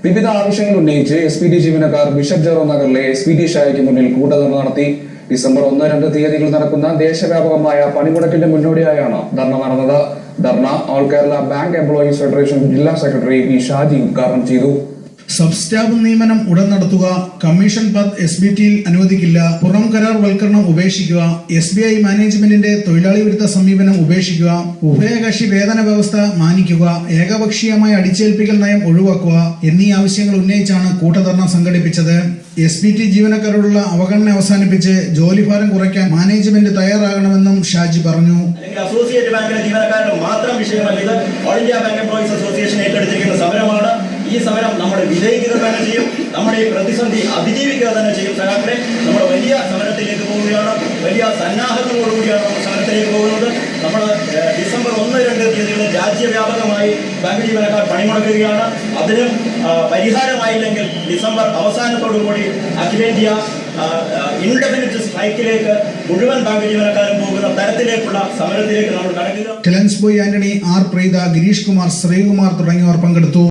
വിവിധ ആവശ്യങ്ങൾ ഉന്നയിച്ച് SPT ജീവനക്കാർ ബിഷപ്പ് ജെറോ നഗറിലെ SPT ഷായയ്ക്ക് മുന്നിൽ കൂട്ടധർണ നടത്തി. ഡിസംബർ 1-2 തീയതികൾ നടക്കുന്ന ദേശവ്യാപകമായ പണിമുടക്കിന്റെ മുന്നോടിയായാണ് ധർണ നടന്നത്. Dharna all Kerala bank employees federation ജില്ലാ സെക്രട്ടറി പി ഷാജി ഉദ്ഘാടനം ചെയ്തു. സബ് സ്റ്റാഫ് നിയമനം ഉടൻ നടത്തുക, കമ്മീഷൻ പദ് SBTയിൽ അനുവദിക്കില്ല, പുറം കരാർ വൽക്കരണം ഉപേക്ഷിക്കുക, SBI മാനേജ്മെന്റിന്റെ തൊഴിലാളി വിരുദ്ധ സമീപനം ഉപേക്ഷിക്കുക, ഉഭയകക്ഷി വേതന വ്യവസ്ഥ മാനിക്കുക, ഏകപക്ഷീയമായ അടിച്ചേൽപ്പിക്കൽ നയം ഒഴിവാക്കുക എന്നീ ആവശ്യങ്ങൾ ഉന്നയിച്ചാണ് കൂട്ടധർണ സംഘടിപ്പിച്ചത്. SBT ജീവനക്കാരോടുള്ള അവഗണന അവസാനിപ്പിച്ച് ജോലിഭാരം കുറയ്ക്കാൻ മാനേജ്മെന്റ് തയ്യാറാകണമെന്നും ഷാജി പറഞ്ഞു. അസോസിയേറ്റ് ബാങ്കിലെ ജീവനക്കാരുടെ മാത്രം വിഷയമല്ല, ഇത് all India bank employees association ഏറ്റെടുത്തിരിക്കുന്ന സമരമാണ്. ഈ സമരം നമ്മൾ വിജയിക്കുക തന്നെ ചെയ്യും. നമ്മുടെ ഈ പ്രതിസന്ധി അതിജീവിക്കുക തന്നെ ചെയ്യും. സഹാക്കളെ, നമ്മൾ വലിയ സമരത്തിലേക്ക് പോവുകയാണ്. വലിയ സന്നാഹങ്ങളോടുകൂടിയാണ് നമ്മൾ സമരത്തിലേക്ക് പോകുന്നത്. നമ്മൾ ഡിസംബർ 1-2 തീയതികളിൽ രാജ്യവ്യാപകമായി ബാങ്ക് ജീവനക്കാർ പണിമുടക്കുകയാണ്. അതിന് പരിഹാരമായില്ലെങ്കിൽ ഡിസംബർ അവസാനത്തോടുകൂടി അഖിലേന്ത്യാ ഇൻഡെഫിനിറ്റ് സ്ട്രൈക്കിലേക്ക് മുഴുവൻ ബാങ്ക് ജീവനക്കാരും പോകുന്ന തരത്തിലേക്കുള്ള സമരത്തിലേക്ക് നമ്മൾ കടക്കുക. ടെലൻസ് ബോയ് ആന്റണി, ആർ പ്രീത, ഗിരീഷ് കുമാർ, ശ്രീകുമാർ തുടങ്ങിയവർ പങ്കെടുത്തു.